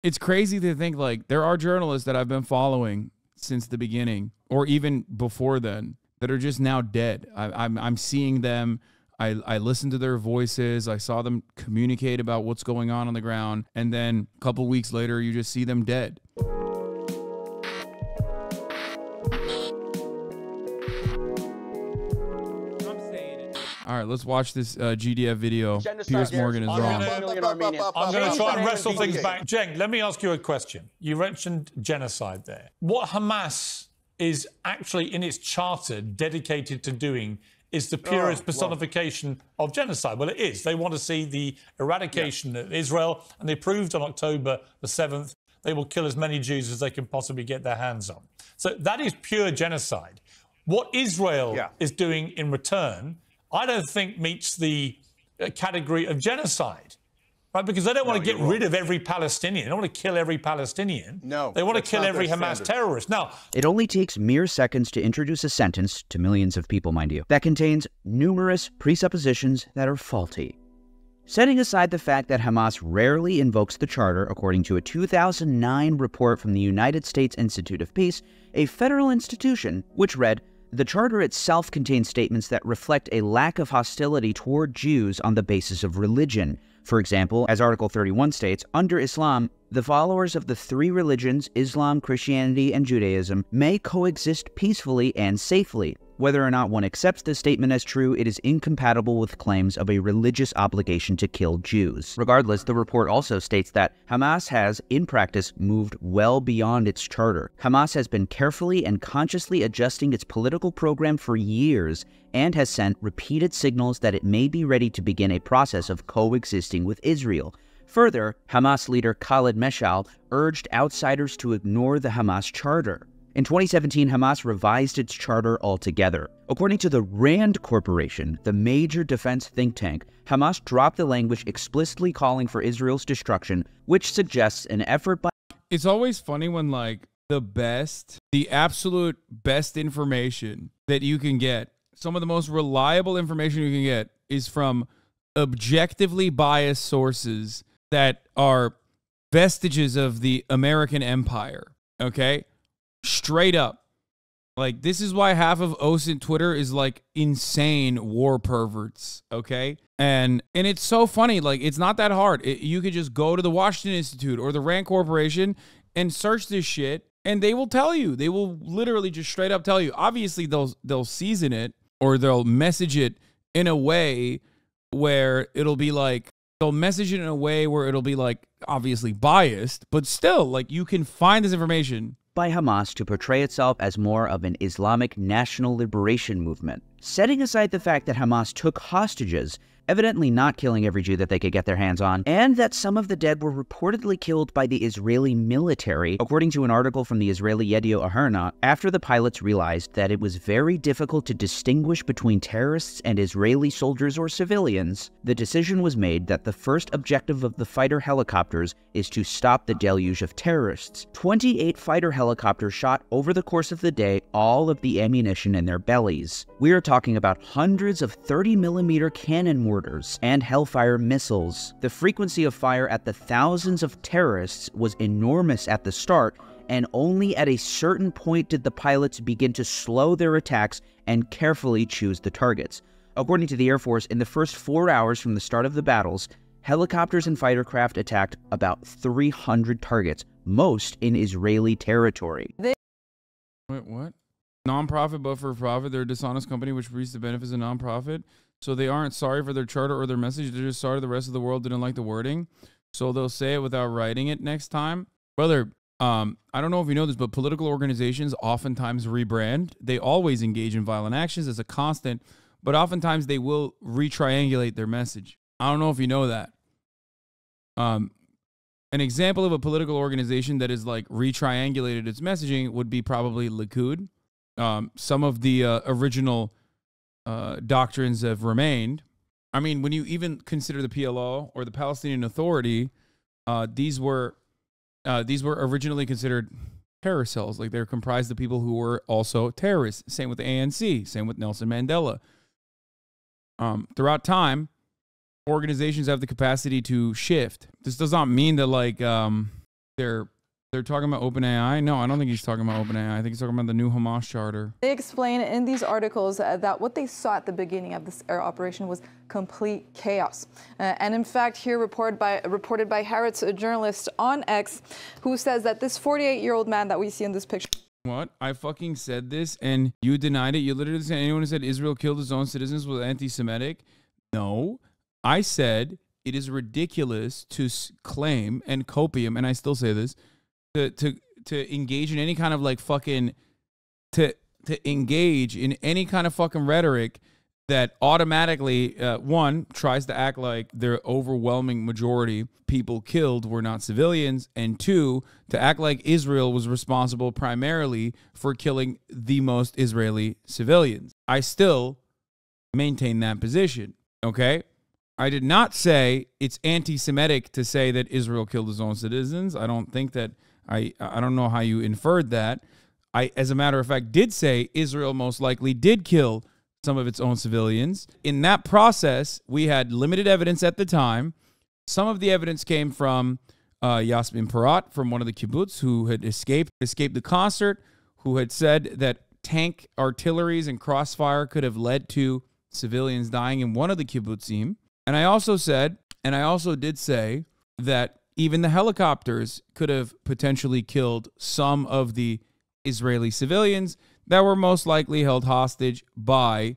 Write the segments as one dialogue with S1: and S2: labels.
S1: it's crazy to think like there are journalists that I've been following since the beginning or even before then that are just now dead. I'm seeing them. I listened to their voices. I saw them communicate about what's going on the ground. And then a couple weeks later, you just see them dead. All right, let's watch this GDF video. Piers Morgan is wrong.
S2: I'm going to try and wrestle things back. Jeng, let me ask you a question. You mentioned genocide there. What Hamas is actually in its charter dedicated to doing is the purest personification of genocide. Well, it is. They want to see the eradication of Israel, and they proved on October the 7th they will kill as many Jews as they can possibly get their hands on. So that is pure genocide. What Israel is doing in return, I don't think meets the category of genocide, right? Because they don't want to get rid of every Palestinian. They don't want to kill every Palestinian.
S3: No.
S2: They want to kill every Hamas terrorist. Now,
S4: it only takes mere seconds to introduce a sentence, to millions of people, mind you, that contains numerous presuppositions that are faulty. Setting aside the fact that Hamas rarely invokes the Charter, according to a 2009 report from the United States Institute of Peace, a federal institution, which read, "The Charter itself contains statements that reflect a lack of hostility toward Jews on the basis of religion. For example, as Article 31 states, under Islam, the followers of the three religions, Islam, Christianity, and Judaism, may coexist peacefully and safely. Whether or not one accepts this statement as true, it is incompatible with claims of a religious obligation to kill Jews." Regardless, the report also states that Hamas has, in practice, moved well beyond its charter. Hamas has been carefully and consciously adjusting its political program for years and has sent repeated signals that it may be ready to begin a process of coexisting with Israel. Further, Hamas leader Khalid Meshal urged outsiders to ignore the Hamas charter. In 2017, Hamas revised its charter altogether. According to the Rand Corporation, the major defense think tank, Hamas dropped the language explicitly calling for Israel's destruction, which suggests an effort by...
S1: It's always funny when, like, the absolute best information that you can get, some of the most reliable information you can get is from objectively biased sources that are vestiges of the American empire, okay? Straight up. Like, this is why half of OSINT Twitter is like insane war perverts, okay? And it's so funny. Like, it's not that hard. You could just go to the Washington Institute or the Rand Corporation and search this shit, and they will tell you. They will literally just straight up tell you. Obviously, they'll season it or they'll message it in a way where it'll be like, they'll message it in a way where it'll be like obviously biased, but still, like, you can find this information
S4: by Hamas to portray itself as more of an Islamic national liberation movement. Setting aside the fact that Hamas took hostages, evidently not killing every Jew that they could get their hands on, and that some of the dead were reportedly killed by the Israeli military, according to an article from the Israeli Yediot Ahronoth, after the pilots realized that it was very difficult to distinguish between terrorists and Israeli soldiers or civilians, the decision was made that the first objective of the fighter helicopters is to stop the deluge of terrorists. 28 fighter helicopters shot over the course of the day all of the ammunition in their bellies. We are talking about hundreds of 30mm cannon mortars and Hellfire missiles. The frequency of fire at the thousands of terrorists was enormous at the start, and only at a certain point did the pilots begin to slow their attacks and carefully choose the targets. According to the Air Force, in the first 4 hours from the start of the battles, helicopters and fighter craft attacked about 300 targets, most in Israeli territory.
S1: Wait, what? Non-profit but for profit, they're a dishonest company which reaps the benefits of non-profit. So they aren't sorry for their charter or their message. They're just sorry the rest of the world didn't like the wording. So they'll say it without writing it next time. Brother, I don't know if you know this, but political organizations oftentimes rebrand. They always engage in violent actions as a constant, but oftentimes they will retriangulate their message. I don't know if you know that. An example of a political organization that is like retriangulated its messaging would be probably Likud. Some of the original doctrines have remained. I mean, when you even consider the PLO or the Palestinian Authority, these were originally considered terror cells. Like, they're comprised of people who were also terrorists. Same with the ANC. Same with Nelson Mandela. Throughout time, organizations have the capacity to shift. This does not mean that, like, they're talking about OpenAI? No, I don't think he's talking about OpenAI. I think he's talking about the new Hamas charter.
S3: They explain in these articles that what they saw at the beginning of this operation was complete chaos. And in fact, here reported by Haaretz, a journalist on X, who says that this 48-year-old man that we see in this picture.
S1: What? I fucking said this and you denied it? You literally said anyone who said Israel killed its own citizens was anti-Semitic? No. I said it is ridiculous to claim, and copium, and I still say this, to engage in any kind of like fucking to engage in any kind of fucking rhetoric that automatically one tries to act like the overwhelming majority people killed were not civilians, and two, to act like Israel was responsible primarily for killing the most Israeli civilians. I still maintain that position. Okay, I did not say it's anti-Semitic to say that Israel killed its own citizens. I don't think that. I don't know how you inferred that. I, as a matter of fact, did say Israel most likely did kill some of its own civilians. In that process, we had limited evidence at the time. Some of the evidence came from Yasmin Parat from one of the kibbutz who had escaped the concert, who had said that tank artilleries and crossfire could have led to civilians dying in one of the kibbutzim. And I also did say that even the helicopters could have potentially killed some of the Israeli civilians that were most likely held hostage by,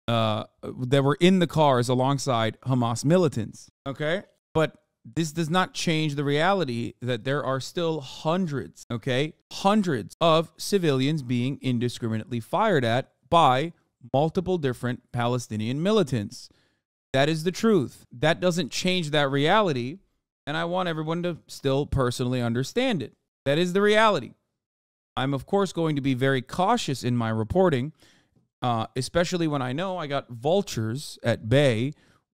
S1: that were in the cars alongside Hamas militants. Okay? But this does not change the reality that there are still hundreds of civilians being indiscriminately fired at by multiple different Palestinian militants. That is the truth. That doesn't change that reality. And I want everyone to still personally understand it. That is the reality. I'm, of course, going to be very cautious in my reporting, especially when I know I got vultures at bay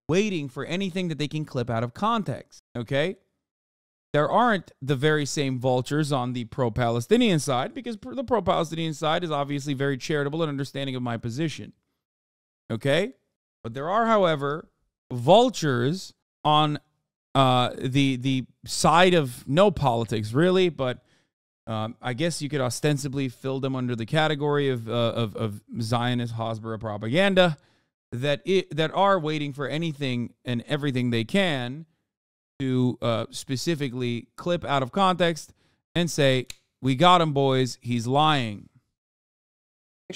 S1: waiting for anything that they can clip out of context, okay? There aren't the very same vultures on the pro-Palestinian side, because the pro-Palestinian side is obviously very charitable and understanding of my position, okay? But there are, however, vultures on the side of no politics, really, but I guess you could ostensibly fill them under the category of Zionist Hasbara propaganda that are waiting for anything and everything they can to specifically clip out of context and say, "We got him, boys. He's lying."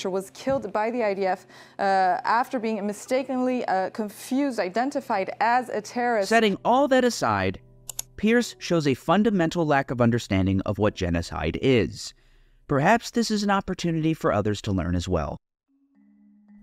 S3: Was killed by the IDF after being mistakenly identified as a terrorist.
S4: Setting all that aside, Piers shows a fundamental lack of understanding of what genocide is. Perhaps this is an opportunity for others to learn as well.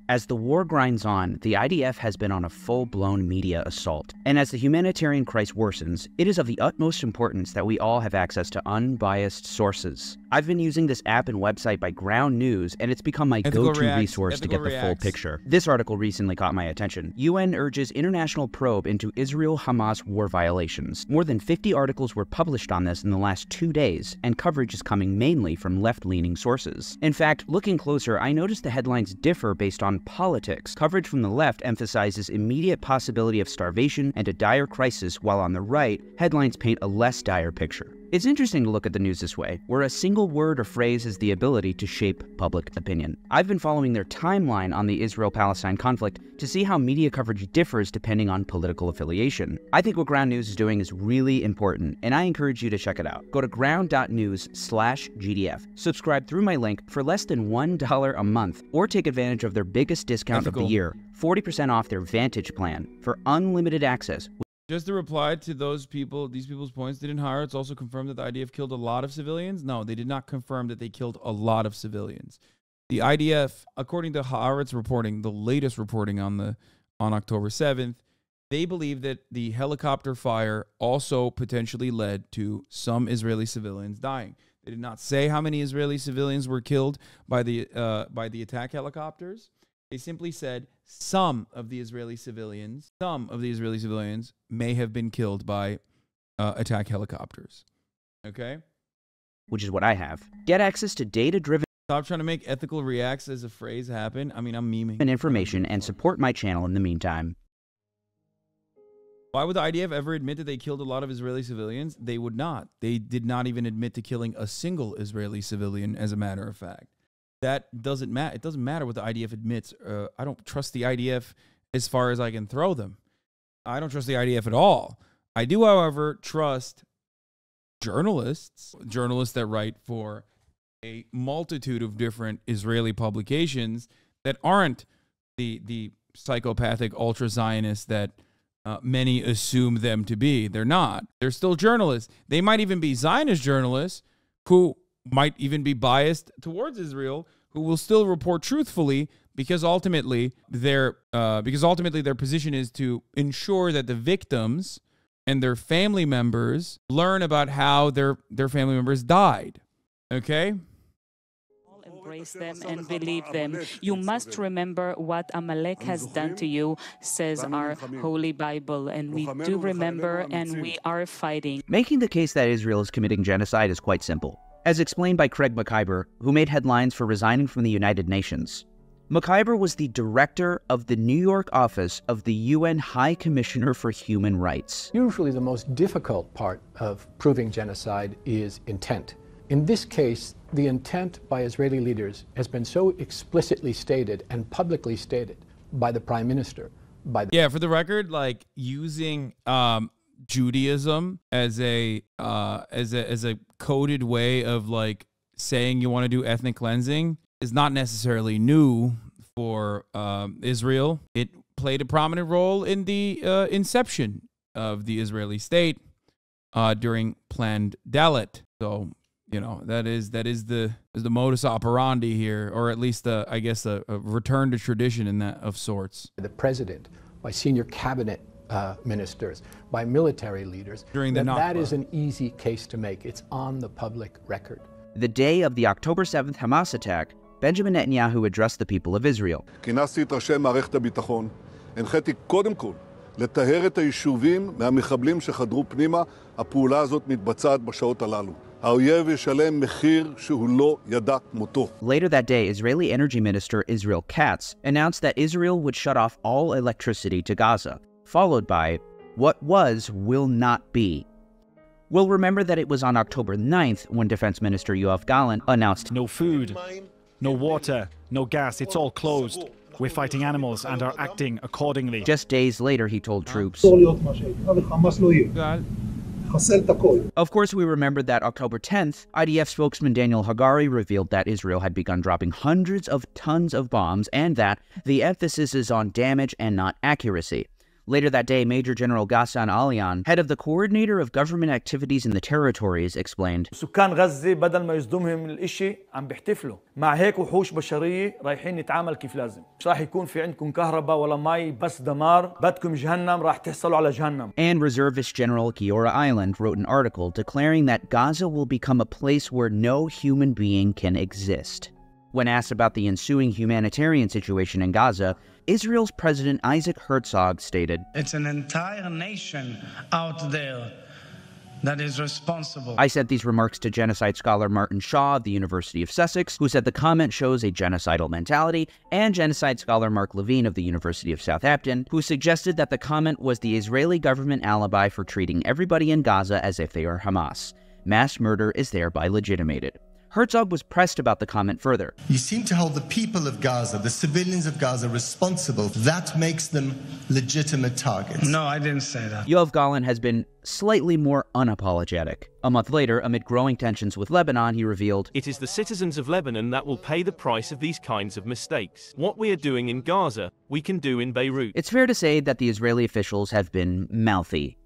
S4: As the war grinds on, the IDF has been on a full-blown media assault. And as the humanitarian crisis worsens, it is of the utmost importance that we all have access to unbiased sources. I've been using this app and website by Ground News, and it's become my go-to resource to get the full picture. This article recently caught my attention. UN urges international probe into Israel-Hamas war violations. More than 50 articles were published on this in the last 2 days, and coverage is coming mainly from left-leaning sources. In fact, looking closer, I noticed the headlines differ based on politics. Coverage from the left emphasizes immediate possibility of starvation and a dire crisis, while on the right, headlines paint a less dire picture. It's interesting to look at the news this way, where a single word or phrase has the ability to shape public opinion. I've been following their timeline on the Israel-Palestine conflict to see how media coverage differs depending on political affiliation. I think what Ground News is doing is really important, and I encourage you to check it out. Go to ground.news/GDF. Subscribe through my link for less than $1 a month, or take advantage of their biggest discount of the year, 40% off their Vantage plan for unlimited access.
S1: Just to reply to these people's points, didn't Haaretz also confirm that the IDF killed a lot of civilians? No, they did not confirm that they killed a lot of civilians. The IDF, according to Haaretz reporting, the latest reporting on October 7th, they believe that the helicopter fire also potentially led to some Israeli civilians dying. They did not say how many Israeli civilians were killed by the attack helicopters. They simply said some of the Israeli civilians may have been killed by attack helicopters. Okay?
S4: Which is what I have. Get access to data-driven...
S1: Stop trying to make ethical reacts as a phrase happen. I mean, I'm memeing.
S4: ...information and support my channel in the meantime.
S1: Why would the IDF ever admit that they killed a lot of Israeli civilians? They would not. They did not even admit to killing a single Israeli civilian, as a matter of fact. That doesn't matter. It doesn't matter what the IDF admits. I don't trust the IDF as far as I can throw them. I don't trust the IDF at all. I do, however, trust journalists that write for a multitude of different Israeli publications that aren't the psychopathic ultra-Zionists that many assume them to be. They're not. They're still journalists. They might even be Zionist journalists who might even be biased towards Israel, who will still report truthfully because ultimately their position is to ensure that the victims and their family members learn about how their family members died. Okay?
S5: Embrace them and believe them. You must remember what Amalek has done to you, says our Holy Bible, and we do remember and we are fighting.
S4: Making the case that Israel is committing genocide is quite simple, as explained by Craig McIver, who made headlines for resigning from the United Nations. McIver was the director of the New York office of the UN High Commissioner for Human Rights.
S6: Usually the most difficult part of proving genocide is intent. In this case, the intent by Israeli leaders has been so explicitly stated and publicly stated by the Prime Minister.
S1: Yeah, for the record, like using Judaism as a coded way of like saying you want to do ethnic cleansing is not necessarily new for Israel. It played a prominent role in the inception of the Israeli state during Planned Dalet. So, you know, that is the modus operandi here, or at least a return to tradition in that of sorts.
S6: The president, by senior cabinet ministers, by military leaders.
S1: During the Nakba.
S6: That is an easy case to make. It's on the public record.
S4: The day of the October 7th Hamas attack, Benjamin Netanyahu addressed the people of Israel.
S7: כינסתי את ראשי מערכת הביטחון, הנחיתי קודם כל לטהר את היישובים מהמחבלים שחדרו פנימה. הפעולה הזאת מתבצעת בשעות הללו. האויב ישלם מחיר שהוא לא ידע כמותו.
S4: Later that day, Israeli Energy Minister Israel Katz announced that Israel would shut off all electricity to Gaza, followed by, "What was will not be." We'll remember that it was on October 9th when Defense Minister Yoav Gallant announced,
S8: "No food, no water, no gas, it's all closed. We're fighting animals and are acting accordingly."
S4: Just days later, he told troops. Of course, we remembered that October 10th, IDF spokesman Daniel Hagari revealed that Israel had begun dropping hundreds of tons of bombs and that the emphasis is on damage and not accuracy. Later that day, Major General Ghassan Alian, head of the Coordinator of Government Activities in the Territories, explained,
S9: سكان غزة بدل ما يصدمهم الإشي عم بيحتفلوا مع هيك وحوش بشرية رايحين نتعامل كيف لازم مش راح يكون في عندكم كهرباء ولا مي بس دمار بدكم جهنم راح تحصلوا على جهنم.
S4: And Reservist General Giora Island wrote an article declaring that Gaza will become a place where no human being can exist. When asked about the ensuing humanitarian situation in Gaza, Israel's President Isaac Herzog stated,
S10: "It's an entire nation out there that is responsible."
S4: I sent these remarks to genocide scholar Martin Shaw of the University of Sussex, who said the comment shows a genocidal mentality, and genocide scholar Mark Levine of the University of Southampton, who suggested that the comment was the Israeli government alibi for treating everybody in Gaza as if they are Hamas. Mass murder is thereby legitimated. Herzog was pressed about the comment further.
S11: "You seem to hold the people of Gaza, the civilians of Gaza, responsible. That makes them legitimate targets."
S10: No, I didn't say that.
S4: Yoav Gallant has been slightly more unapologetic. A month later, amid growing tensions with Lebanon, he revealed,
S12: "It is the citizens of Lebanon that will pay the price of these kinds of mistakes. What we are doing in Gaza, we can do in Beirut."
S4: It's fair to say that the Israeli officials have been mouthy.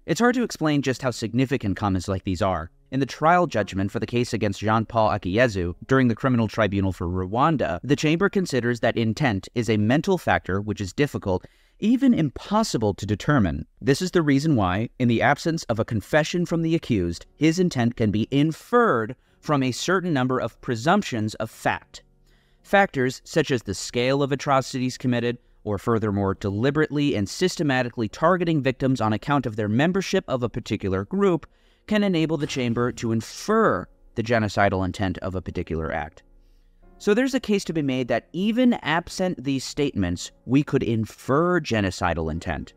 S4: It's hard to explain just how significant comments like these are. In the trial judgment for the case against Jean-Paul Akiyezu during the Criminal Tribunal for Rwanda, the chamber considers that intent is a mental factor which is difficult, even impossible to determine. This is the reason why, in the absence of a confession from the accused, his intent can be inferred from a certain number of presumptions of fact. Factors such as the scale of atrocities committed, or furthermore deliberately and systematically targeting victims on account of their membership of a particular group, can enable the chamber to infer the genocidal intent of a particular act. So there's a case to be made that even absent these statements, we could infer genocidal intent.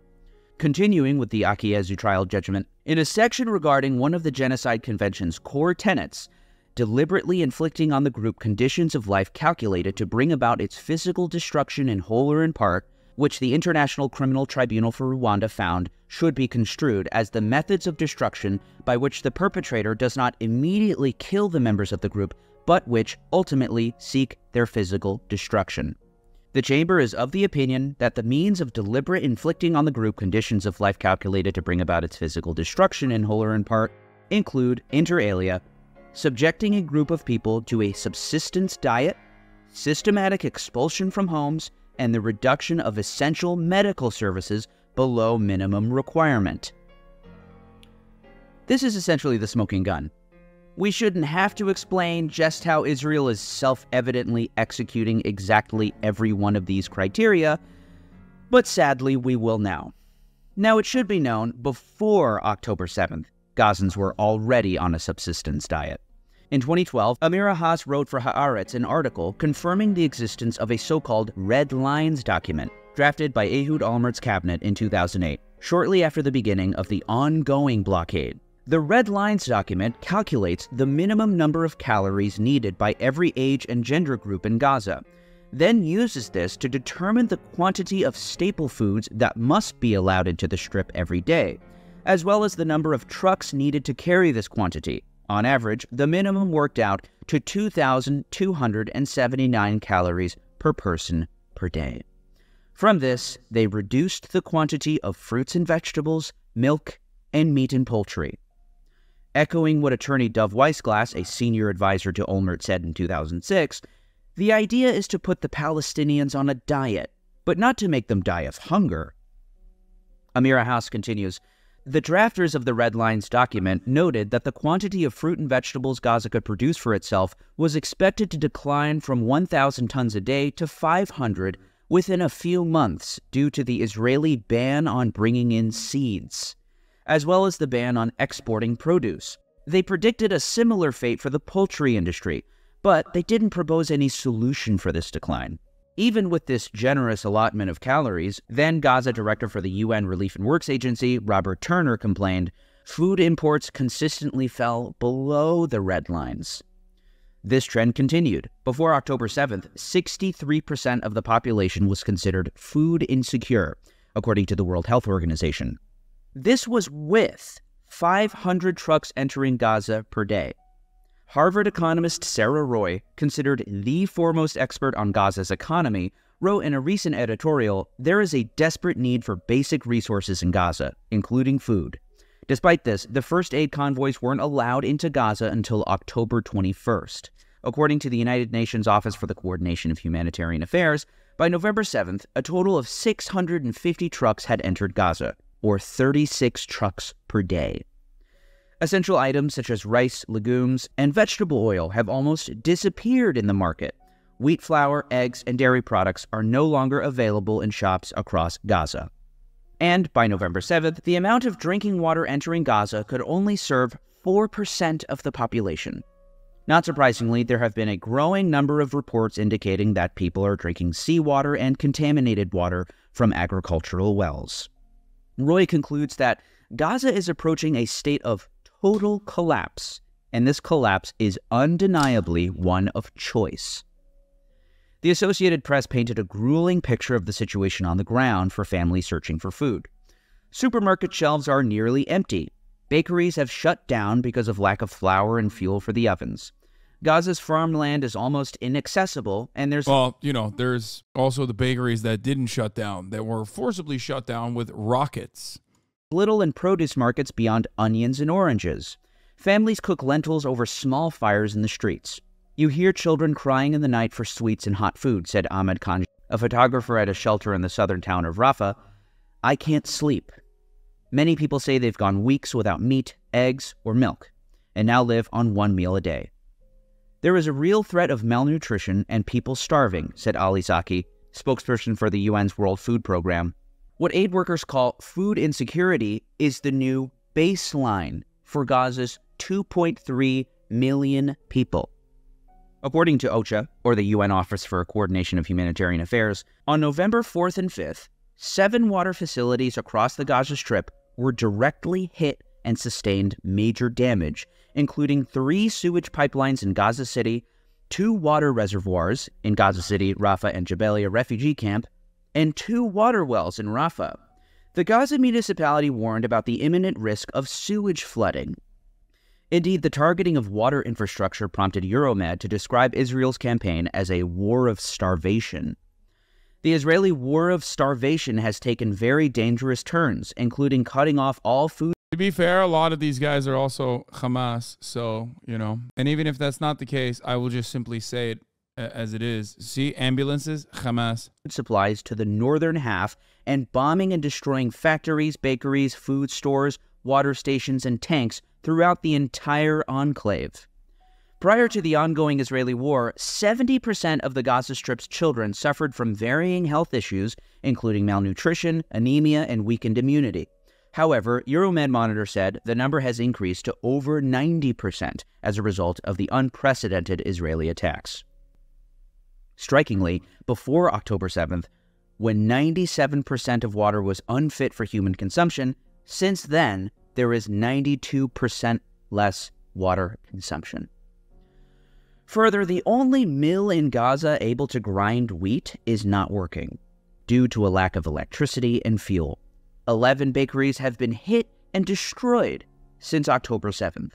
S4: Continuing with the Akiezu trial judgment, in a section regarding one of the Genocide Convention's core tenets, deliberately inflicting on the group conditions of life calculated to bring about its physical destruction in whole or in part, which the International Criminal Tribunal for Rwanda found should be construed as the methods of destruction by which the perpetrator does not immediately kill the members of the group, but which ultimately seek their physical destruction. The Chamber is of the opinion that the means of deliberate inflicting on the group conditions of life calculated to bring about its physical destruction in whole or in part include, inter alia, subjecting a group of people to a subsistence diet, systematic expulsion from homes, and the reduction of essential medical services below minimum requirement. This is essentially the smoking gun. We shouldn't have to explain just how Israel is self-evidently executing exactly every one of these criteria, but sadly we will now. Now, it should be known, before October 7th, Gazans were already on a subsistence diet. In 2012, Amira Haas wrote for Haaretz an article confirming the existence of a so-called Red Lines document drafted by Ehud Olmert's cabinet in 2008, shortly after the beginning of the ongoing blockade. The Red Lines document calculates the minimum number of calories needed by every age and gender group in Gaza, then uses this to determine the quantity of staple foods that must be allowed into the strip every day, as well as the number of trucks needed to carry this quantity. On average, the minimum worked out to 2,279 calories per person per day. From this, they reduced the quantity of fruits and vegetables, milk, and meat and poultry. Echoing what attorney Dov Weissglass, a senior advisor to Olmert, said in 2006, the idea is to put the Palestinians on a diet, but not to make them die of hunger. Amira Haas continues, the drafters of the Red Lines document noted that the quantity of fruit and vegetables Gaza could produce for itself was expected to decline from 1,000 tons a day to 500 within a few months due to the Israeli ban on bringing in seeds, as well as the ban on exporting produce. They predicted a similar fate for the poultry industry, but they didn't propose any solution for this decline. Even with this generous allotment of calories, then Gaza director for the UN Relief and Works Agency, Robert Turner, complained, food imports consistently fell below the red lines. This trend continued. Before October 7th, 63% of the population was considered food insecure, according to the World Health Organization. This was with 500 trucks entering Gaza per day. Harvard economist Sarah Roy, considered the foremost expert on Gaza's economy, wrote in a recent editorial, there is a desperate need for basic resources in Gaza, including food. Despite this, the first aid convoys weren't allowed into Gaza until October 21st. According to the United Nations Office for the Coordination of Humanitarian Affairs, by November 7th, a total of 650 trucks had entered Gaza, or 36 trucks per day. Essential items such as rice, legumes, and vegetable oil have almost disappeared in the market. Wheat flour, eggs, and dairy products are no longer available in shops across Gaza. And by November 7th, the amount of drinking water entering Gaza could only serve 4% of the population. Not surprisingly, there have been a growing number of reports indicating that people are drinking seawater and contaminated water from agricultural wells. Roy concludes that Gaza is approaching a state of total collapse, and this collapse is undeniably one of choice. The Associated Press painted a grueling picture of the situation on the ground for families searching for food. Supermarket shelves are nearly empty. Bakeries have shut down because of lack of flour and fuel for the ovens. Gaza's farmland is almost inaccessible, and there's also the bakeries that didn't shut down, that were forcibly shut down with rockets. Little in produce markets beyond onions and oranges. Families cook lentils over small fires in the streets. You hear children crying in the night for sweets and hot food, said Ahmed Khan, a photographer at a shelter in the southern town of Rafah. I can't sleep. Many people say they've gone weeks without meat, eggs, or milk, and now live on one meal a day. There is a real threat of malnutrition and people starving, said Ali Zaki, spokesperson for the UN's World Food Program. What aid workers call food insecurity is the new baseline for Gaza's 2.3 million people. According to OCHA, or the UN Office for Coordination of Humanitarian Affairs, on November 4th and 5th, 7 water facilities across the Gaza Strip were directly hit and sustained major damage, including 3 sewage pipelines in Gaza City, 2 water reservoirs in Gaza City, Rafah, and Jabalia refugee camp, and 2 water wells in Rafah. The Gaza municipality warned about the imminent risk of sewage flooding. Indeed, the targeting of water infrastructure prompted Euromed to describe Israel's campaign as a war of starvation. The Israeli war of starvation has taken very dangerous turns, including cutting off all food.
S1: To be fair, a lot of these guys are also Hamas, so, you know. And even if that's not the case, I will just simply say it as it is. See, ambulances, Hamas.
S4: Supplies to the northern half and bombing and destroying factories, bakeries, food stores, water stations, and tanks throughout the entire enclave. Prior to the ongoing Israeli war, 70% of the Gaza Strip's children suffered from varying health issues, including malnutrition, anemia, and weakened immunity. However, Euromed Monitor said the number has increased to over 90% as a result of the unprecedented Israeli attacks. Strikingly, before October 7th, when 97% of water was unfit for human consumption, since then, there is 92% less water consumption. Further, the only mill in Gaza able to grind wheat is not working, due to a lack of electricity and fuel. 11 bakeries have been hit and destroyed since October 7th.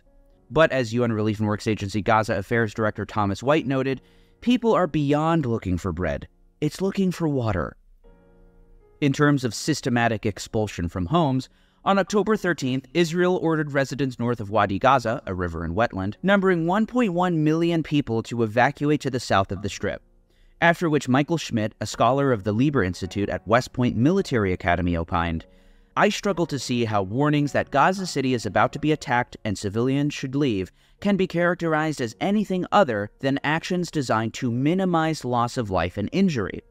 S4: But as UN Relief and Works Agency Gaza Affairs Director Thomas White noted, people are beyond looking for bread. It's looking for water. In terms of systematic expulsion from homes, on October 13th, Israel ordered residents north of Wadi Gaza, a river and wetland, numbering 1.1 million people to evacuate to the south of the Strip. After which Michael Schmidt, a scholar of the Lieber Institute at West Point Military Academy, opined, "I struggle to see how warnings that Gaza City is about to be attacked and civilians should leave can be characterized as anything other than actions designed to minimize loss of life and injury,"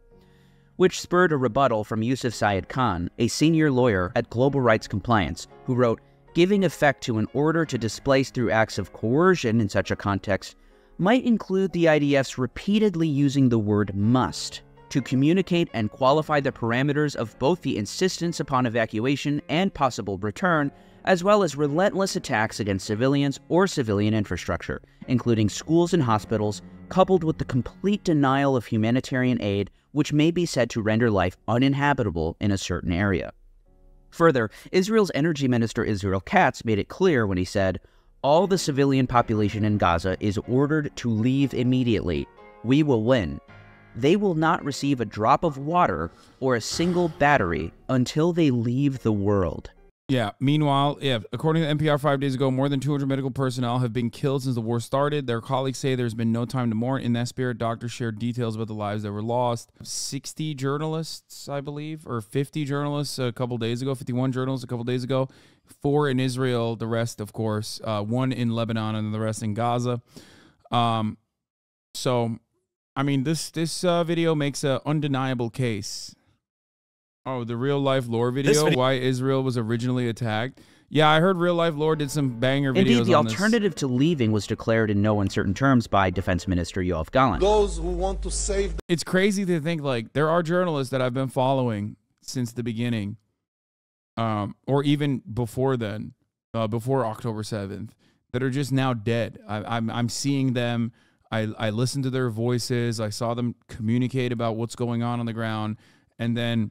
S4: which spurred a rebuttal from Yusuf Syed Khan, a senior lawyer at Global Rights Compliance, who wrote, "Giving effect to an order to displace through acts of coercion in such a context might include the IDF's repeatedly using the word must to communicate and qualify the parameters of both the insistence upon evacuation and possible return, as well as relentless attacks against civilians or civilian infrastructure, including schools and hospitals, coupled with the complete denial of humanitarian aid, which may be said to render life uninhabitable in a certain area." Further, Israel's Energy Minister Israel Katz made it clear when he said, "All the civilian population in Gaza is ordered to leave immediately. We will win. They will not receive a drop of water or a single battery until they leave the world."
S1: Yeah, meanwhile, according to NPR 5 days ago, more than 200 medical personnel have been killed since the war started. Their colleagues say there's been no time to mourn. In that spirit, doctors shared details about the lives that were lost. 60 journalists, I believe, or 50 journalists a couple days ago, 51 journalists a couple days ago, 4 in Israel, the rest, of course, 1 in Lebanon, and the rest in Gaza. So, I mean, this video makes an undeniable case. Oh, the Real Life Lore video, why Israel was originally attacked. Yeah, I heard Real Life Lore did some banger videos.
S4: Indeed, the
S1: on
S4: alternative to leaving was declared in no uncertain terms by Defense Minister Yoav Gallant.
S7: Those who want to save...
S1: It's crazy to think, like, there are journalists that I've been following since the beginning, or even before then, before October 7th, that are just now dead. I'm seeing them. I listen to their voices. I saw them communicate about what's going on the ground, and then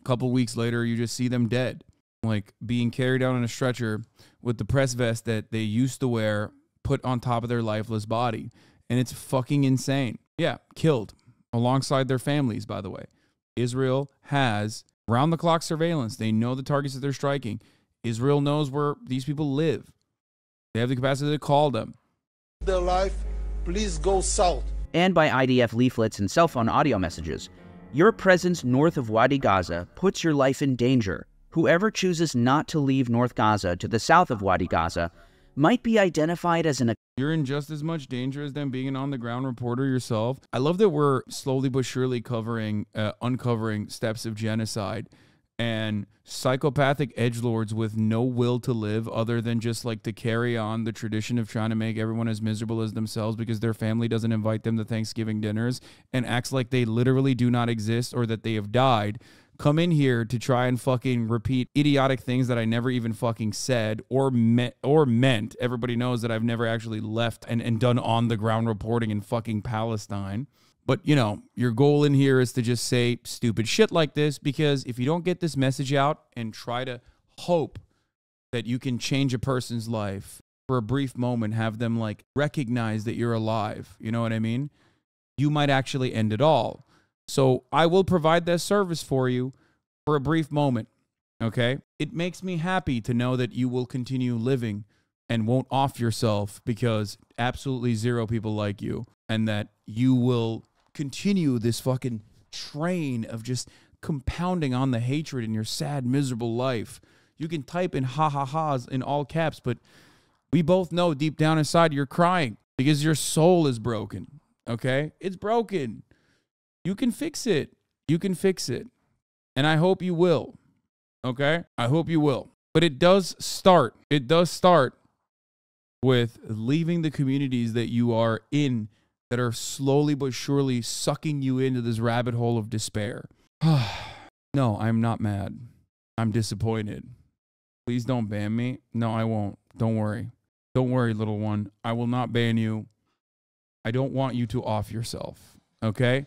S1: a couple weeks later, you just see them dead, like being carried out on a stretcher with the press vest that they used to wear put on top of their lifeless body. And it's fucking insane. Yeah, killed alongside their families, by the way. Israel has round-the-clock surveillance. They know the targets that they're striking. Israel knows where these people live. They have the capacity to call them.
S7: Their life, please go south.
S4: And by IDF leaflets and cell phone audio messages. Your presence north of Wadi Gaza puts your life in danger. Whoever chooses not to leave North Gaza to the south of Wadi Gaza might be identified as an...
S1: You're in just as much danger as them being an on-the-ground reporter yourself. I love that we're slowly but surely uncovering steps of genocide and psychopathic edgelords with no will to live other than just like to carry on the tradition of trying to make everyone as miserable as themselves because their family doesn't invite them to Thanksgiving dinners and acts like they literally do not exist or that they have died, come in here to try and fucking repeat idiotic things that I never even fucking said or meant. Everybody knows that I've never actually left and done on the ground reporting in fucking Palestine. But, you know, your goal in here is to just say stupid shit like this, because if you don't get this message out and try to hope that you can change a person's life for a brief moment, have them like recognize that you're alive, you know what I mean? You might actually end it all. So I will provide that service for you for a brief moment, okay? It makes me happy to know that you will continue living and won't off yourself because absolutely zero people like you, and that you will continue this fucking train of just compounding on the hatred in your sad, miserable life. You can type in ha-ha-ha's in all caps, but we both know deep down inside you're crying because your soul is broken, okay? It's broken. You can fix it. You can fix it. And I hope you will, okay? I hope you will. But it does start with leaving the communities that you are in that are slowly but surely sucking you into this rabbit hole of despair. No, I'm not mad. I'm disappointed. Please don't ban me. No, I won't. Don't worry. Don't worry, little one. I will not ban you. I don't want you to off yourself, okay?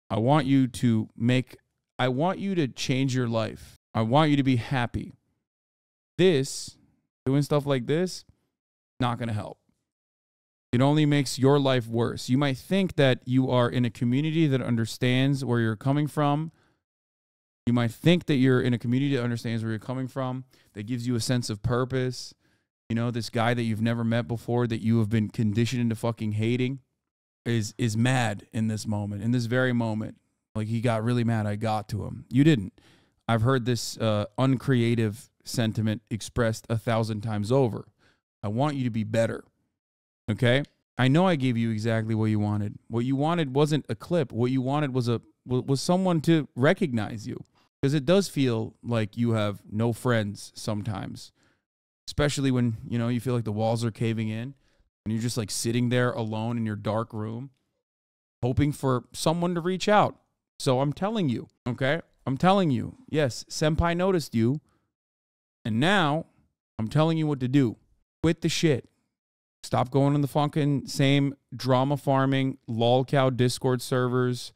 S1: I want you to change your life. I want you to be happy. Doing stuff like this, not going to help. It only makes your life worse. You might think that you are in a community that understands where you're coming from. You might think that you're in a community that understands where you're coming from, that gives you a sense of purpose. You know, this guy that you've never met before, that you have been conditioned into fucking hating, is mad in this moment, in this very moment. Like, he got really mad I got to him. You didn't. I've heard this uncreative sentiment expressed 1,000 times over. I want you to be better. Okay? I know I gave you exactly what you wanted. What you wanted wasn't a clip. What you wanted was someone to recognize you. Because it does feel like you have no friends sometimes. Especially when, you know, you feel like the walls are caving in and you're just like sitting there alone in your dark room, hoping for someone to reach out. So I'm telling you, okay? I'm telling you, yes, Senpai noticed you. And now I'm telling you what to do. Quit the shit. Stop going on the fucking same drama farming, lolcow Discord servers.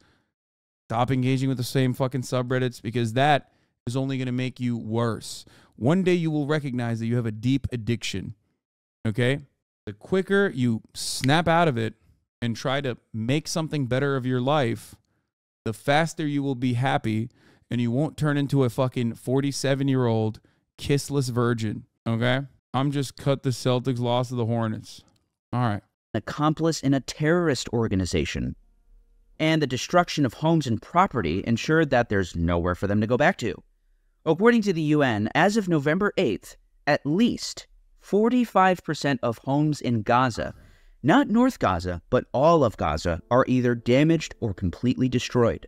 S1: Stop engaging with the same fucking subreddits, because that is only going to make you worse. One day you will recognize that you have a deep addiction, okay? The quicker you snap out of it and try to make something better of your life, the faster you will be happy, and you won't turn into a fucking 47-year-old kissless virgin, okay? I'm just cut the Celtics loss to the Hornets. All right.
S4: Accomplice in a terrorist organization. And the destruction of homes and property ensured that there's nowhere for them to go back to. According to the UN, as of November 8th, at least 45% of homes in Gaza, not North Gaza, but all of Gaza, are either damaged or completely destroyed.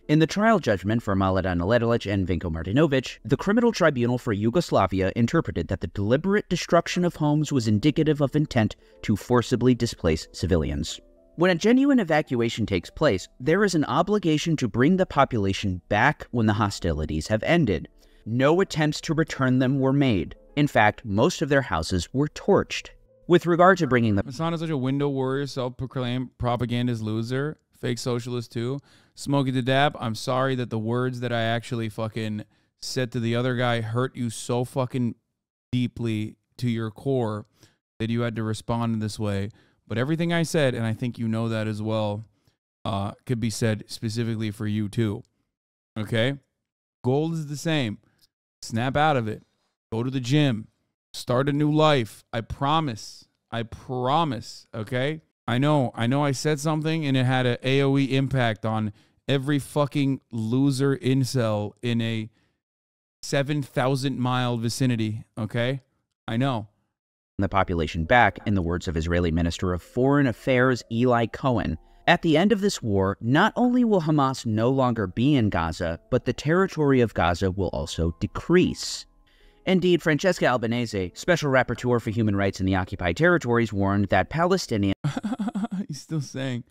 S4: In the trial judgment for Mladen Neledilic and Vinko Martinovic, the Criminal Tribunal for Yugoslavia interpreted that the deliberate destruction of homes was indicative of intent to forcibly displace civilians. When a genuine evacuation takes place, there is an obligation to bring the population back when the hostilities have ended. No attempts to return them were made. In fact, most of their houses were torched. With regard to bringing them...
S1: Hasan is such a window warrior, self-proclaimed propagandist loser, fake socialist too. Smokey the Dab, I'm sorry that the words that I actually fucking said to the other guy hurt you so fucking deeply to your core that you had to respond in this way. But everything I said, and I think you know that as well, could be said specifically for you too. Okay? Goal is the same. Snap out of it. Go to the gym. Start a new life. I promise. I promise. Okay? I know I said something and it had an AoE impact on every fucking loser incel in a 7,000-mile vicinity. Okay? I know.
S4: The population back, in the words of Israeli Minister of Foreign Affairs Eli Cohen. At the end of this war, not only will Hamas no longer be in Gaza, but the territory of Gaza will also decrease. Indeed, Francesca Albanese, Special Rapporteur for Human Rights in the Occupied Territories, warned that Palestinian...
S1: He's still saying,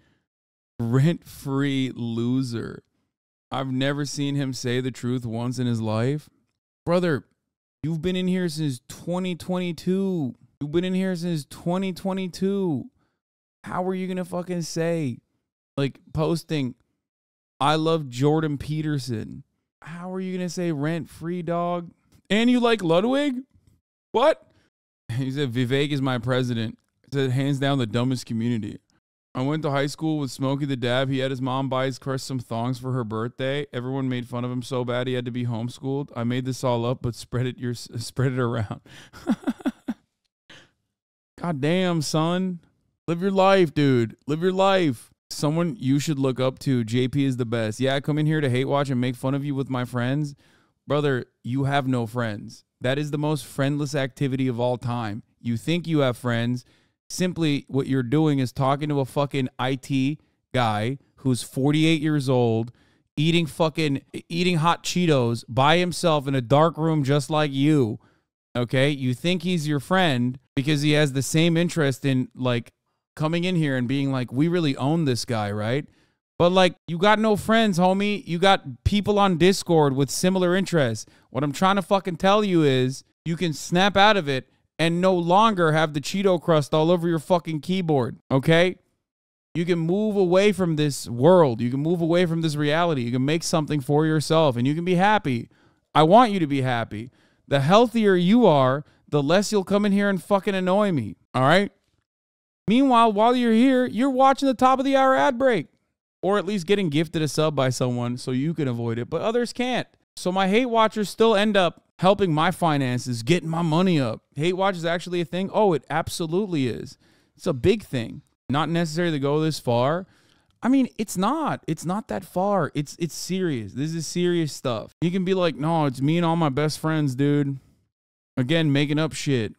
S1: rent-free loser. I've never seen him say the truth once in his life. Brother, you've been in here since 2022. You've been in here since 2022. How are you going to fucking say, like, posting, I love Jordan Peterson? How are you going to say rent free, dog? And you like Ludwig? What? He said, Vivek is my president. He said, hands down the dumbest community. I went to high school with Smokey the Dab. He had his mom buy his crush some thongs for her birthday. Everyone made fun of him so bad he had to be homeschooled. I made this all up, but spread it around. God damn, son. Live your life, dude. Live your life. Someone you should look up to. JP is the best. Yeah, I come in here to hate watch and make fun of you with my friends. Brother, you have no friends. That is the most friendless activity of all time. You think you have friends. Simply what you're doing is talking to a fucking IT guy who's 48 years old, eating hot Cheetos by himself in a dark room just like you. Okay? You think he's your friend because he has the same interest in, like, coming in here and being like, we really own this guy, right? But, like, you got no friends, homie. You got people on Discord with similar interests. What I'm trying to fucking tell you is you can snap out of it and no longer have the Cheeto crust all over your fucking keyboard, okay? You can move away from this world. You can move away from this reality. You can make something for yourself, and you can be happy. I want you to be happy. The healthier you are, the less you'll come in here and fucking annoy me, all right? Meanwhile, while you're here, you're watching the top of the hour ad break, or at least getting gifted a sub by someone so you can avoid it, but others can't. So my hate watchers still end up helping my finances, getting my money up. Hate watch is actually a thing? Oh, it absolutely is. It's a big thing. Not necessary to go this far. I mean, it's not. It's not that far. It's serious. This is serious stuff. You can be like, no, it's me and all my best friends, dude. Again, making up shit.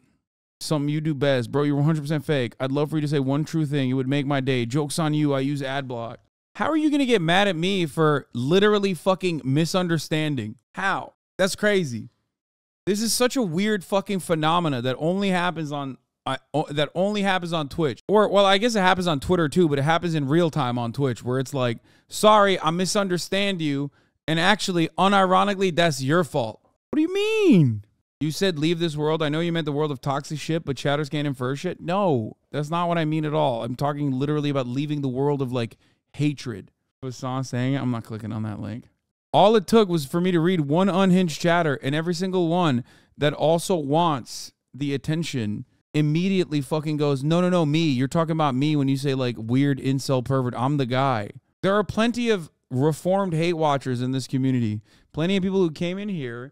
S1: Something you do best. Bro, you're 100% fake. I'd love for you to say one true thing. It would make my day. Joke's on you. I use ad block. How are you going to get mad at me for literally fucking misunderstanding? How? That's crazy. This is such a weird fucking phenomena that only happens on Twitch. Or, well, I guess it happens on Twitter too, but it happens in real time on Twitch where it's like, sorry, I misunderstand you. And actually, unironically, that's your fault. What do you mean? You said leave this world. I know you meant the world of toxic shit, but chatters can't infer shit. No, that's not what I mean at all. I'm talking literally about leaving the world of, like, hatred. Hasan saying it. I'm not clicking on that link. All it took was for me to read one unhinged chatter, and every single one that also wants the attention immediately fucking goes, no, me. You're talking about me when you say, like, weird incel pervert. I'm the guy. There are plenty of reformed hate watchers in this community. Plenty of people who came in here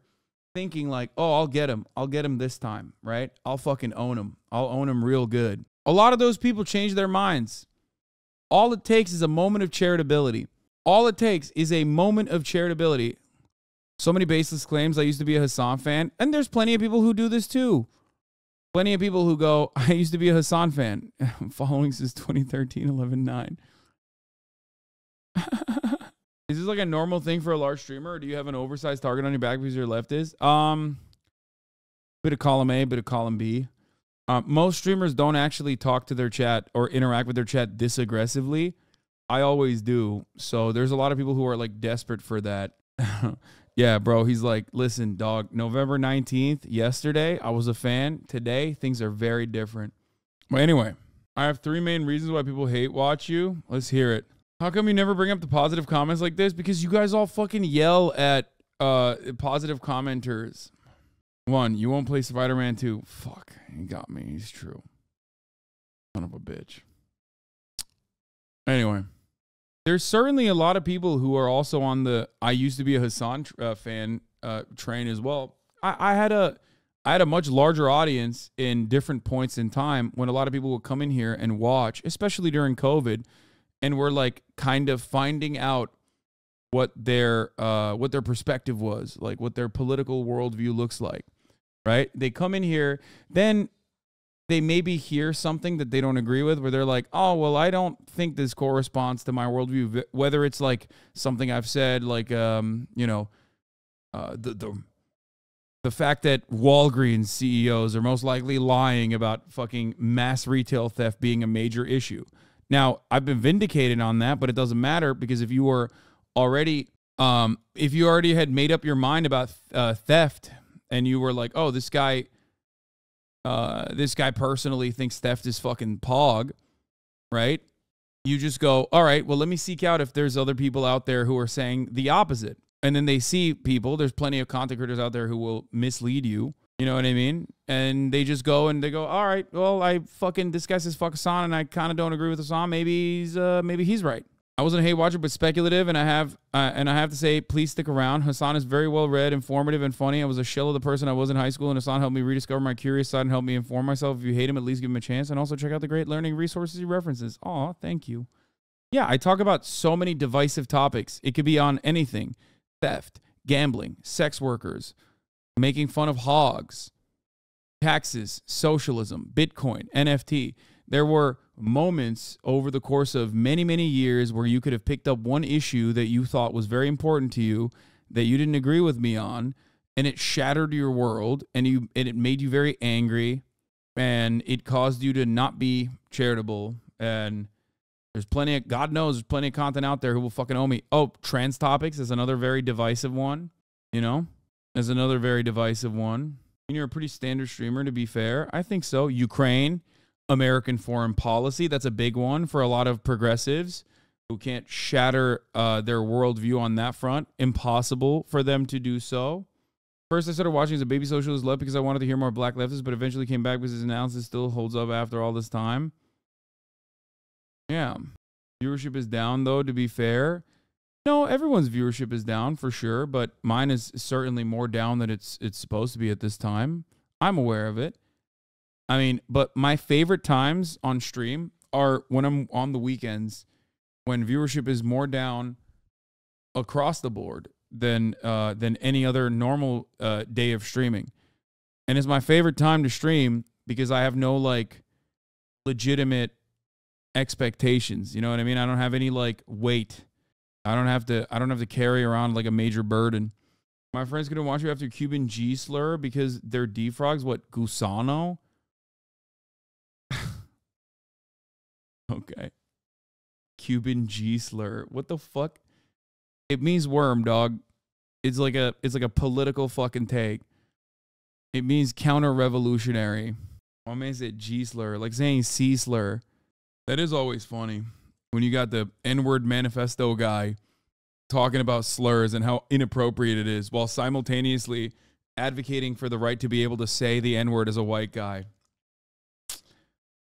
S1: thinking like, oh, I'll get him. I'll get him this time, right? I'll fucking own him. I'll own him real good. A lot of those people change their minds. All it takes is a moment of charitability. All it takes is a moment of charitability. So many baseless claims. I used to be a Hasan fan. And there's plenty of people who do this too. Plenty of people who go, I used to be a Hasan fan. Following since 2013, 11-9. Is this like a normal thing for a large streamer? Or do you have an oversized target on your back because your left is? Bit of column A, bit of column B. Most streamers don't actually talk to their chat or interact with their chat this aggressively. I always do. So there's a lot of people who are like desperate for that. Yeah, bro. He's like, listen, dog, November 19th, yesterday, I was a fan. Today, things are very different. But anyway, I have 3 main reasons why people hate watch you. Let's hear it. How come you never bring up the positive comments like this? Because you guys all fucking yell at positive commenters. 1, you won't play Spider-Man 2. Fuck, he got me. He's true. Son of a bitch. Anyway, there's certainly a lot of people who are also on the I used to be a Hasan fan train as well. I had a much larger audience in different points in time when a lot of people would come in here and watch, especially during COVID, and were like kind of finding out what their perspective was, like what their political worldview looks like, right? They come in here, then they maybe hear something that they don't agree with where they're like, oh, well, I don't think this corresponds to my worldview. Whether it's like something I've said, like, you know, the fact that Walgreens CEOs are most likely lying about fucking mass retail theft being a major issue. Now, I've been vindicated on that, but it doesn't matter because if you were already If you already had made up your mind about theft and you were like, oh, this guy personally thinks theft is fucking pog, right? You just go, all right, well, let me seek out if there's other people out there who are saying the opposite. And then they see people, there's plenty of content creators out there who will mislead you. You know what I mean? And they just go and they go, all right, well, this guy says fuck Hasan and I kind of don't agree with Hasan. Maybe he's right. I wasn't a hate watcher, but speculative, and I have to say, please stick around. Hasan is very well read, informative, and funny. I was a shell of the person I was in high school, and Hasan helped me rediscover my curious side and help me inform myself. If you hate him, at least give him a chance, and also check out the great learning resources he references. Aw, thank you. Yeah, I talk about so many divisive topics. It could be on anything: theft, gambling, sex workers, making fun of hogs, taxes, socialism, Bitcoin, NFT. There were moments over the course of many, many years where you could have picked up one issue that you thought was very important to you that you didn't agree with me on, and it shattered your world, and it made you very angry, and it caused you to not be charitable. And there's plenty of, God knows, there's plenty of content out there who will fucking owe me. Oh, trans topics is another very divisive one, you know? Is another very divisive one. And you're a pretty standard streamer, to be fair. I think so. Ukraine, American foreign policy, that's a big one for a lot of progressives who can't shatter their worldview on that front. Impossible for them to do so. First, I started watching as a baby socialist left because I wanted to hear more black leftists, but eventually came back because his analysis still holds up after all this time. Yeah. Viewership is down, though, to be fair. No, everyone's viewership is down for sure, but mine is certainly more down than it's supposed to be at this time. I'm aware of it. I mean, but my favorite times on stream are when I'm on the weekends, when viewership is more down across the board than any other normal day of streaming. And it's my favorite time to stream because I have no like legitimate expectations. You know what I mean? I don't have any like weight. I don't have to carry around like a major burden. My friend's gonna watch you after Cuban G slur because they're defrogs. What, Gusano? Okay. Cuban G slur. What the fuck? It means worm, dog. It's like a political fucking take. It means counter-revolutionary. Why means it G slur? Like saying C slur. That is always funny when you got the N-word manifesto guy talking about slurs and how inappropriate it is while simultaneously advocating for the right to be able to say the N-word as a white guy.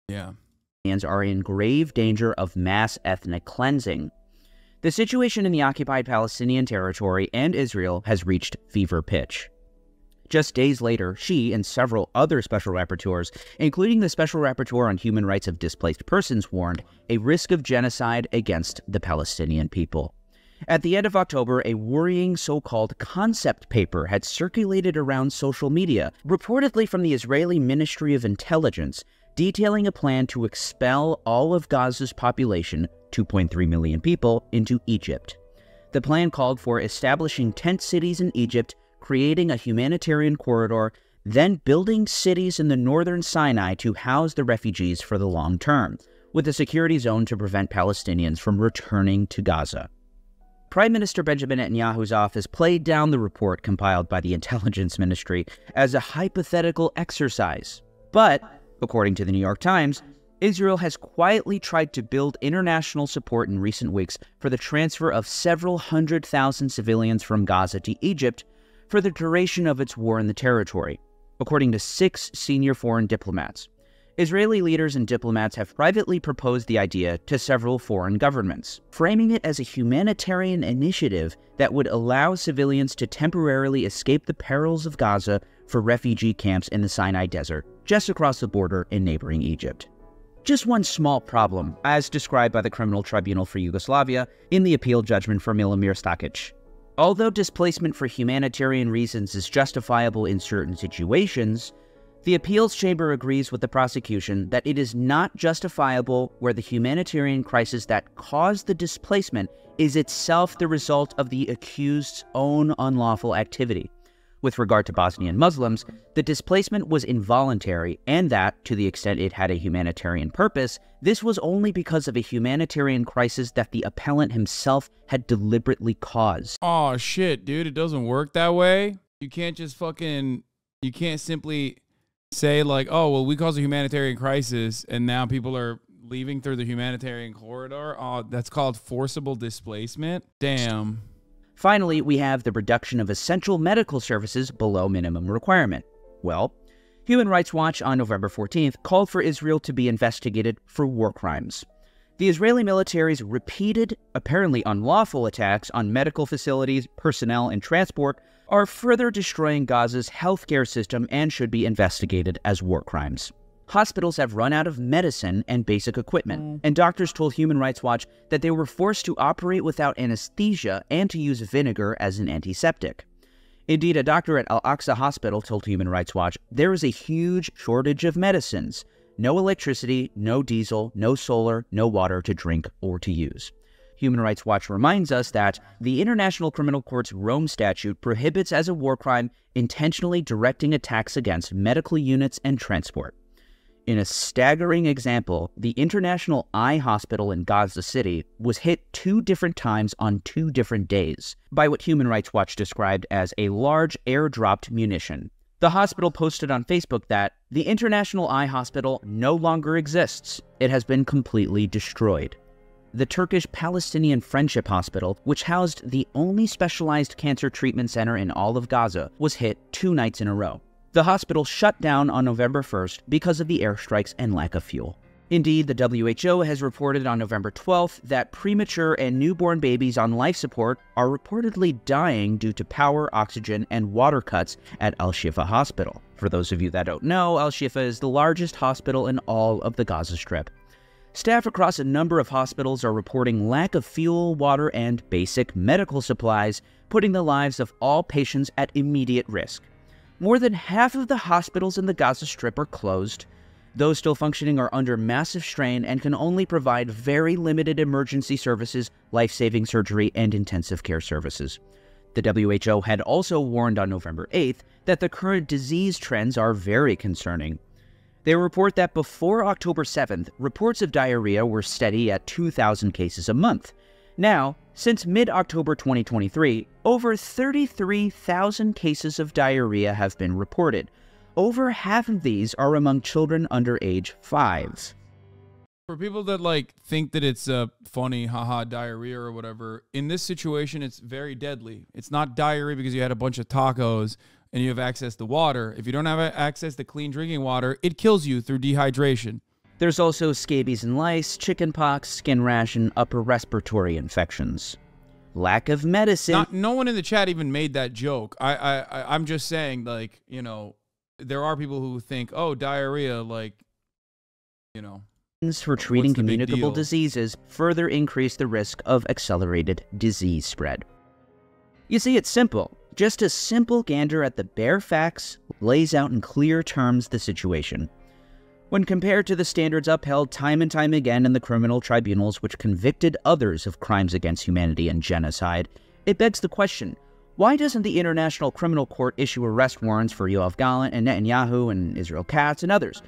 S1: Yeah.
S4: Are in grave danger of mass ethnic cleansing. The situation in the occupied Palestinian territory and Israel has reached fever pitch. Just days later, she and several other special rapporteurs, including the Special Rapporteur on Human Rights of Displaced Persons, warned a risk of genocide against the Palestinian people. At the end of October, a worrying so-called concept paper had circulated around social media, reportedly from the Israeli Ministry of Intelligence, detailing a plan to expel all of Gaza's population, 2.3 million people, into Egypt. The plan called for establishing tent cities in Egypt, creating a humanitarian corridor, then building cities in the northern Sinai to house the refugees for the long term, with a security zone to prevent Palestinians from returning to Gaza. Prime Minister Benjamin Netanyahu's office played down the report compiled by the Intelligence Ministry as a hypothetical exercise. But, according to the New York Times, Israel has quietly tried to build international support in recent weeks for the transfer of several 100,000 civilians from Gaza to Egypt for the duration of its war in the territory, according to 6 senior foreign diplomats. Israeli leaders and diplomats have privately proposed the idea to several foreign governments, framing it as a humanitarian initiative that would allow civilians to temporarily escape the perils of Gaza for refugee camps in the Sinai Desert, just across the border in neighboring Egypt. Just one small problem, as described by the Criminal Tribunal for Yugoslavia in the appeal judgment for Milomir Stakic. Although displacement for humanitarian reasons is justifiable in certain situations, the appeals chamber agrees with the prosecution that it is not justifiable where the humanitarian crisis that caused the displacement is itself the result of the accused's own unlawful activity, With regard to Bosnian Muslims, the displacement was involuntary, and that, to the extent it had a humanitarian purpose, this was only because of a humanitarian crisis that the appellant himself had deliberately caused.
S1: Oh shit, dude, it doesn't work that way. You can't just you can't simply say like, oh, well, we caused a humanitarian crisis and now people are leaving through the humanitarian corridor. Oh, that's called forcible displacement. Damn.
S4: Finally, we have the reduction of essential medical services below minimum requirement. Well, Human Rights Watch on November 14th called for Israel to be investigated for war crimes. The Israeli military's repeated, apparently unlawful attacks on medical facilities, personnel, and transport are further destroying Gaza's healthcare system and should be investigated as war crimes. Hospitals have run out of medicine and basic equipment, and doctors told Human Rights Watch that they were forced to operate without anesthesia and to use vinegar as an antiseptic. Indeed, a doctor at Al-Aqsa Hospital told Human Rights Watch there is a huge shortage of medicines. No electricity, no diesel, no solar, no water to drink or to use. Human Rights Watch reminds us that the International Criminal Court's Rome Statute prohibits as a war crime intentionally directing attacks against medical units and transport. In a staggering example, the International Eye Hospital in Gaza City was hit 2 different times on 2 different days by what Human Rights Watch described as a large airdropped munition. The hospital posted on Facebook that the International Eye Hospital no longer exists. It has been completely destroyed. The Turkish-Palestinian Friendship Hospital, which housed the only specialized cancer treatment center in all of Gaza, was hit 2 nights in a row. The hospital shut down on November 1st because of the airstrikes and lack of fuel. Indeed, the WHO has reported on November 12th that premature and newborn babies on life support are reportedly dying due to power, oxygen, and water cuts at Al-Shifa Hospital. For those of you that don't know, Al-Shifa is the largest hospital in all of the Gaza Strip. Staff across a number of hospitals are reporting lack of fuel, water, and basic medical supplies, putting the lives of all patients at immediate risk. More than half of the hospitals in the Gaza Strip are closed. Those still functioning are under massive strain and can only provide very limited emergency services, life-saving surgery, and intensive care services. The WHO had also warned on November 8th that the current disease trends are very concerning. They report that before October 7th, reports of diarrhea were steady at 2,000 cases a month. Now, since mid-October 2023, over 33,000 cases of diarrhea have been reported. Over half of these are among children under age 5.
S1: For people that think that it's funny, haha, diarrhea or whatever, in this situation, it's very deadly. It's not diarrhea because you had a bunch of tacos and you have access to water. If you don't have access to clean drinking water, it kills you through dehydration.
S4: There's also scabies and lice, chickenpox, skin rash, and upper respiratory infections. Lack of medicine.
S1: No one in the chat even made that joke. I'm just saying, there are people who think, oh, diarrhea,
S4: for treating communicable diseases further increase the risk of accelerated disease spread. You see, it's simple. Just a simple gander at the bare facts lays out in clear terms the situation. When compared to the standards upheld time and time again in the criminal tribunals which convicted others of crimes against humanity and genocide, it begs the question, why doesn't the International Criminal Court issue arrest warrants for Yoav Gallant and Netanyahu and Israel Katz and others?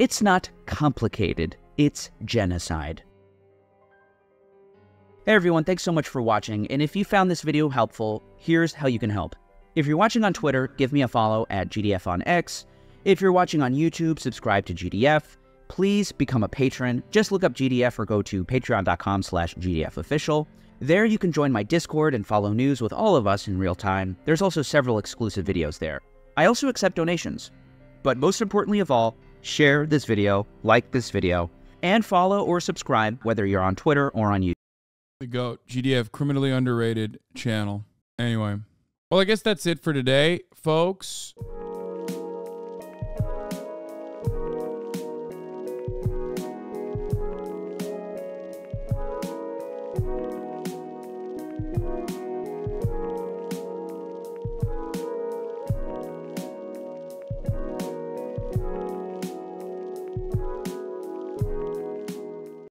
S4: It's not complicated, it's genocide. Hey everyone, thanks so much for watching, and if you found this video helpful, here's how you can help. If you're watching on Twitter, give me a follow at GDF on X. If you're watching on YouTube, subscribe to GDF. Please become a patron. Just look up GDF or go to patreon.com/GDFofficial. There you can join my Discord and follow news with all of us in real time. There's also several exclusive videos there. I also accept donations. But most importantly of all, share this video, like this video, and follow or subscribe whether you're on Twitter or on YouTube.
S1: The GOAT, GDF, criminally underrated channel. Anyway, well, I guess that's it for today, folks.